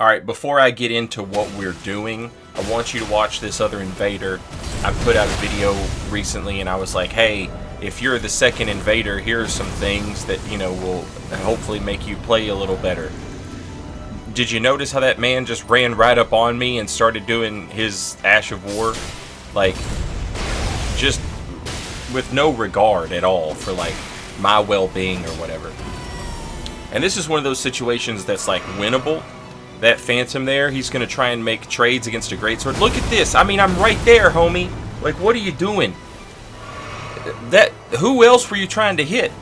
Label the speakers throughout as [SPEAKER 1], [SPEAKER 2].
[SPEAKER 1] Alright, before I get into what we're doing, I want you to watch this other invader. I put out a video recently and I was like, hey, if you're the second invader, here are some things that, you know, will hopefully make you play a little better. Did you notice how that man just ran right up on me and started doing his Ash of War? Like, just with no regard at all for, like, my well-being or whatever. And this is one of those situations that's, like, winnable. That Phantom there, he's going to try and make trades against a Greatsword. Look at this! I mean, I'm right there, homie! Like, what are you doing? Who else were you trying to hit?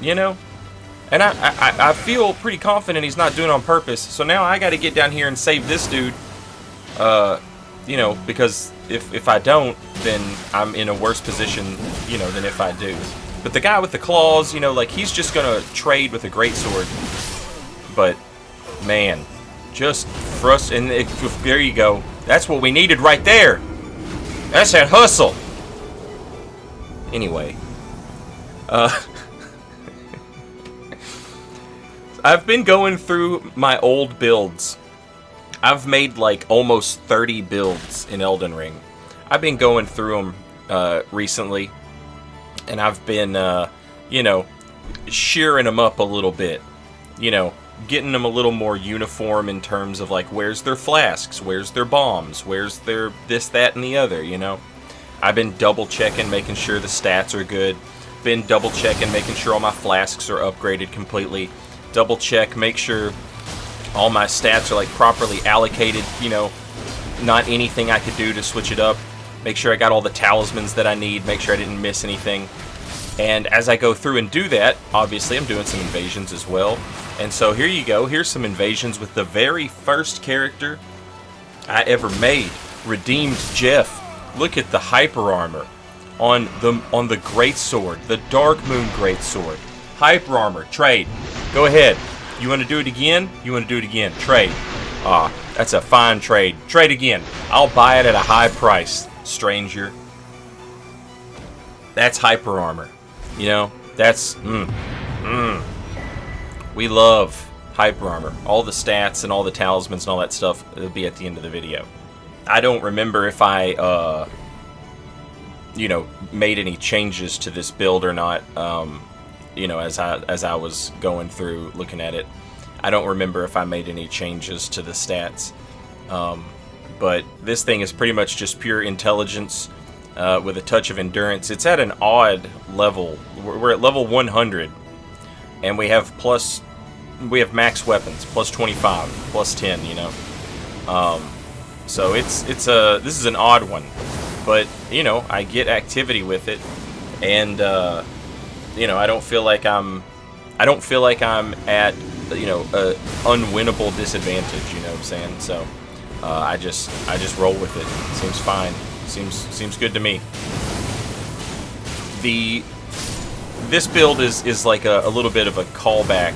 [SPEAKER 1] You know? And I feel pretty confident he's not doing it on purpose. So now I got to get down here and save this dude. You know, because if I don't, then I'm in a worse position, you know, than if I do. But the guy with the claws, you know, like, he's just going to trade with a Greatsword. But, man, just frustrating. There you go. That's what we needed right there. That's that hustle. Anyway. I've been going through my old builds. I've made like almost 30 builds in Elden Ring. I've been going through them recently, and I've been, you know, shearing them up a little bit. You know, getting them a little more uniform in terms of like, where's their flasks, where's their bombs, where's their this, that, and the other, you know. I've been double checking, making sure the stats are good. Been double checking, making sure all my flasks are upgraded completely. Double check, make sure all my stats are like properly allocated, you know, not anything I could do to switch it up. Make sure I got all the talismans that I need, make sure I didn't miss anything. And as I go through and do that, obviously I'm doing some invasions as well. And so here you go, here's some invasions with the very first character I ever made, Redeemed Jeff. Look at the hyper armor on the Greatsword, the Darkmoon Greatsword. Hyper armor, trade. Go ahead. You want to do it again? You want to do it again. Trade. Ah, that's a fine trade. Trade again. I'll buy it at a high price, stranger. That's hyper armor. You know, that's, we love hyper armor. All the stats and all the talismans and all that stuff, it'll be at the end of the video. I don't remember if I, you know, made any changes to this build or not. You know, as I was going through looking at it, I don't remember if I made any changes to the stats. But this thing is pretty much just pure intelligence with a touch of endurance. It's at an odd level. We're at level 100, and we have max weapons, plus 25, plus 10. You know, so this is an odd one, but you know, I get activity with it, and you know, I don't feel like I'm at, you know, a unwinnable disadvantage, you know what I'm saying? So I just roll with it. Seems fine. Seems good to me. This build is like a little bit of a callback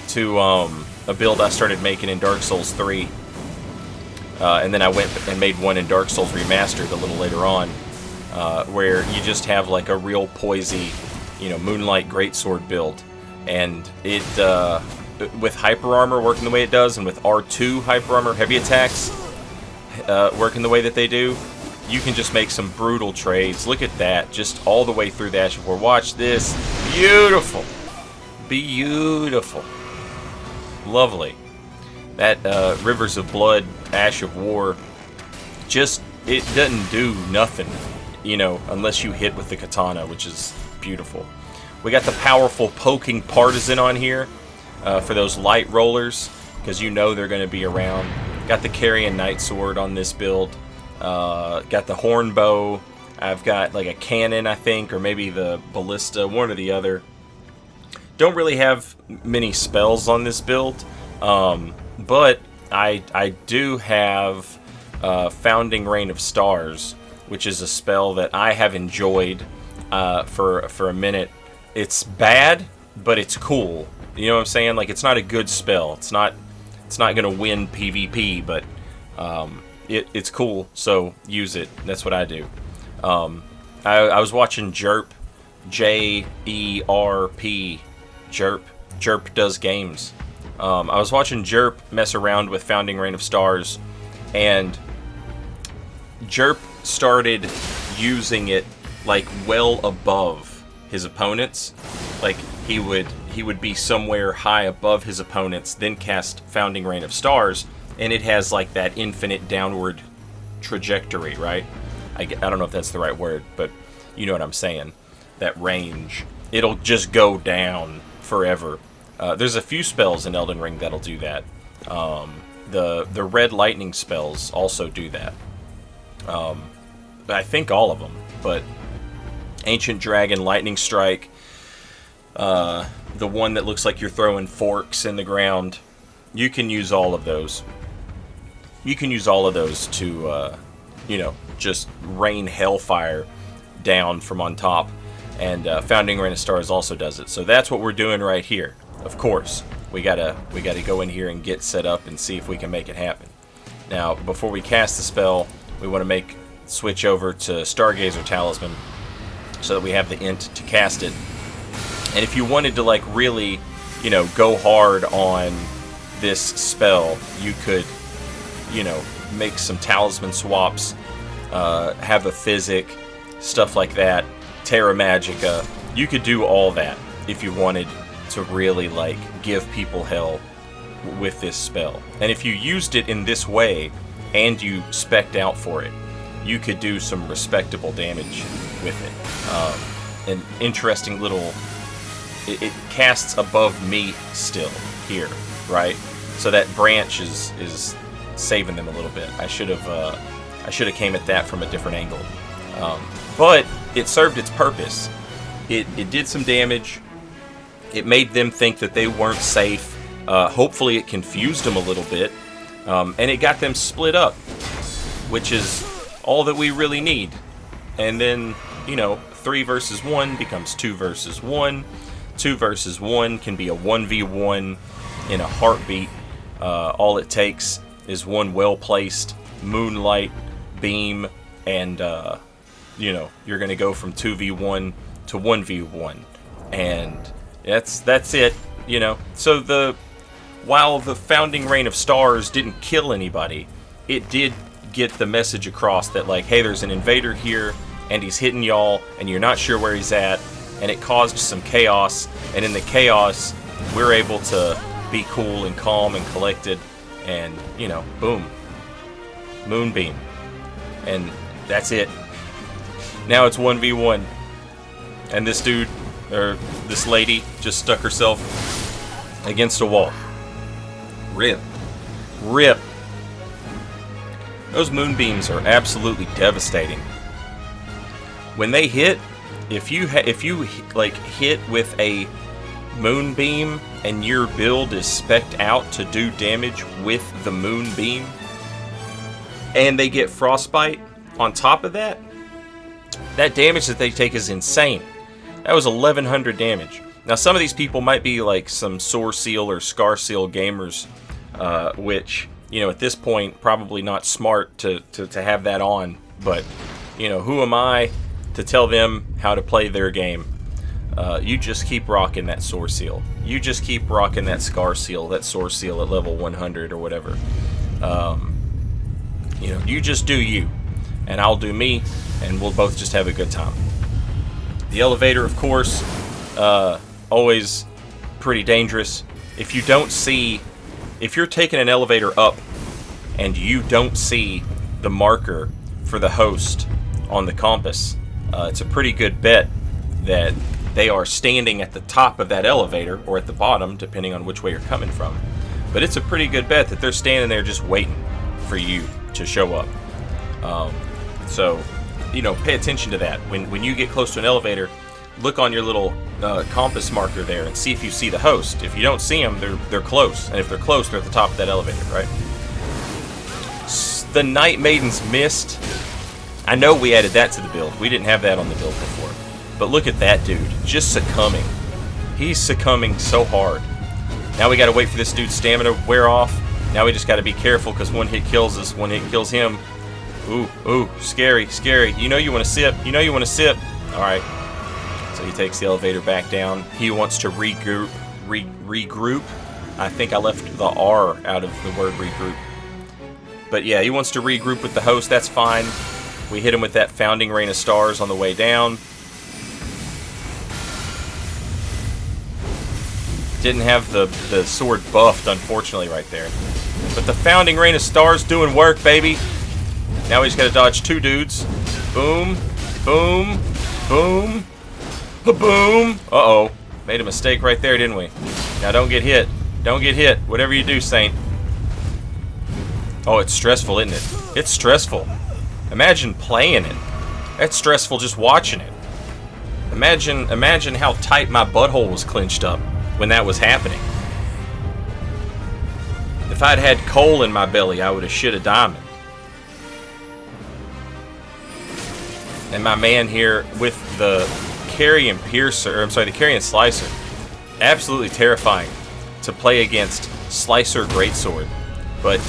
[SPEAKER 1] to a build I started making in Dark Souls 3. And then I went and made one in Dark Souls Remastered a little later on, where you just have like a real poisey, you know, Moonlight Greatsword build, and it with hyper armor working the way it does, and with R2 hyper armor heavy attacks working the way that they do, you can just make some brutal trades. Look at that, just all the way through the Ash of War. Watch this, beautiful, beautiful, lovely. That Rivers of Blood Ash of War, just, it doesn't do nothing, you know, unless you hit with the katana, which is beautiful. We got the powerful poking partisan on here for those light rollers, because you know they're going to be around. Got the carrion knight sword on this build. Got the horn bow. I've got like a cannon, I think, or maybe the ballista, one or the other. Don't really have many spells on this build, but I do have Founding Rain of Stars, which is a spell that I have enjoyed for a minute. It's bad, but it's cool. You know what I'm saying? Like, it's not a good spell. It's not gonna win PvP, but it's cool. So use it. That's what I do. I was watching Jerp, Jerp. Jerp does games. I was watching Jerp mess around with Founding Rain of Stars, and Jerp started using it like well above his opponents. Like he would be somewhere high above his opponents, then cast Founding Rain of Stars, and it has like that infinite downward trajectory, right? I don't know if that's the right word, but you know what I'm saying. That range. It'll just go down forever. There's a few spells in Elden Ring that'll do that. The red lightning spells also do that. I think all of them, but Ancient Dragon, Lightning Strike, the one that looks like you're throwing forks in the ground, you can use all of those. You can use all of those to, just rain hellfire down from on top. And Founding Rain of Stars also does it. So that's what we're doing right here. Of course, we gotta go in here and get set up and see if we can make it happen. Now, before we cast the spell, we want to switch over to Stargazer Talisman so that we have the int to cast it. And if you wanted to like really, go hard on this spell, you could, make some talisman swaps, have a physic, stuff like that, Terra Magica. You could do all that if you wanted to really like give people hell with this spell. And if you used it in this way and you spec'd out for it, you could do some respectable damage with it. An interesting little... It casts above me still here, right? So that branch is saving them a little bit. I should have came at that from a different angle. But it served its purpose. It did some damage. It made them think that they weren't safe. Hopefully it confused them a little bit. And it got them split up, which is all that we really need. And then, 3 versus 1 becomes 2 versus 1. 2 versus 1 can be a 1v1 in a heartbeat. All it takes is one well-placed moonlight beam, and you're going to go from 2v1 to 1v1. And that's it, So while the Founding Rain of Stars didn't kill anybody, it did get the message across that, like, hey, there's an invader here, and he's hitting y'all, and you're not sure where he's at, and it caused some chaos, and in the chaos, we're able to be cool and calm and collected, and, boom. Moonbeam. And that's it. Now it's 1v1. And this dude, or this lady, just stuck herself against a wall. Rip. Rip. Those moonbeams are absolutely devastating. When they hit, if you hit with a moonbeam and your build is spec'd out to do damage with the moonbeam, and they get frostbite on top of that, that damage that they take is insane. That was 1100 damage. Now some of these people might be like some Sore Seal or Scar Seal gamers, which, at this point, probably not smart to have that on, but, who am I to tell them how to play their game? You just keep rocking that Sore Seal. You just keep rocking that Scar Seal, that Sore Seal at level 100 or whatever. You just do you, and I'll do me, and we'll both just have a good time. The elevator, of course, always pretty dangerous. If you're taking an elevator up and you don't see the marker for the host on the compass, it's a pretty good bet that they are standing at the top of that elevator, or at the bottom, depending on which way you're coming from. But it's a pretty good bet that they're standing there just waiting for you to show up. So, pay attention to that. When you get close to an elevator, look on your little compass marker there and see if you see the host. If you don't see them, they're close. And if they're close, they're at the top of that elevator, right? The Night Maiden's Mist. I know we added that to the build. We didn't have that on the build before. But look at that dude, just succumbing. He's succumbing so hard. Now we gotta wait for this dude's stamina to wear off. Now we just gotta be careful, because one hit kills us, one hit kills him. Ooh, scary, scary. You wanna sip, Alright. So he takes the elevator back down. He wants to regroup, I think I left the R out of the word regroup. But yeah, he wants to regroup with the host. That's fine. We hit him with that Founding Rain of Stars on the way down. Didn't have the sword buffed, unfortunately, right there. But the Founding Rain of Stars doing work, baby. Now we just gotta dodge 2 dudes. Boom, boom, boom, boom. Uh-oh. Made a mistake right there, didn't we? Now don't get hit. Don't get hit. Whatever you do, Saint. Oh, it's stressful, isn't it? It's stressful. Imagine playing it. That's stressful just watching it. Imagine how tight my butthole was clenched up when that was happening. If I'd had coal in my belly, I would have shit a diamond. And my man here with the Carrion Piercer, I'm sorry, the Carrion Slicer. Absolutely terrifying to play against Slicer Greatsword. But,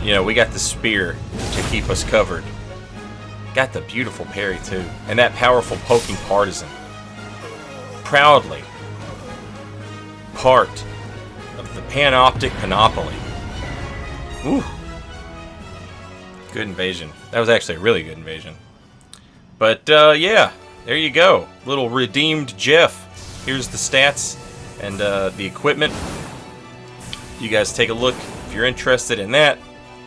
[SPEAKER 1] you know, we got the spear to keep us covered. Got the beautiful parry, too. And that powerful poking partisan. Proudly part of the Panoptic Panoply. Ooh. Good invasion. That was actually a really good invasion. But, yeah. There you go. Little redeemed Jeff. Here's the stats and the equipment. You guys take a look if you're interested in that.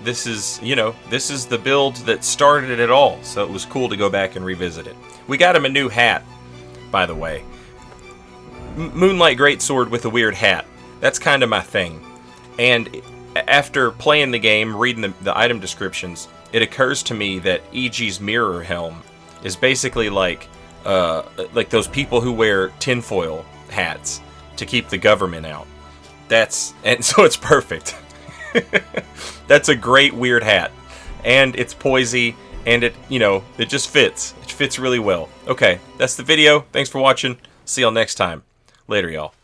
[SPEAKER 1] This is, you know, this is the build that started it all. So it was cool to go back and revisit it. We got him a new hat, by the way. Moonlight Greatsword with a weird hat. That's kind of my thing. And after playing the game, reading the item descriptions, it occurs to me that EG's Mirror Helm is basically like those people who wear tinfoil hats to keep the government out. And so it's perfect. That's a great weird hat, and it's poisey, and it just fits. It fits really well. Okay, that's the video. Thanks for watching. See y'all next time. Later, y'all.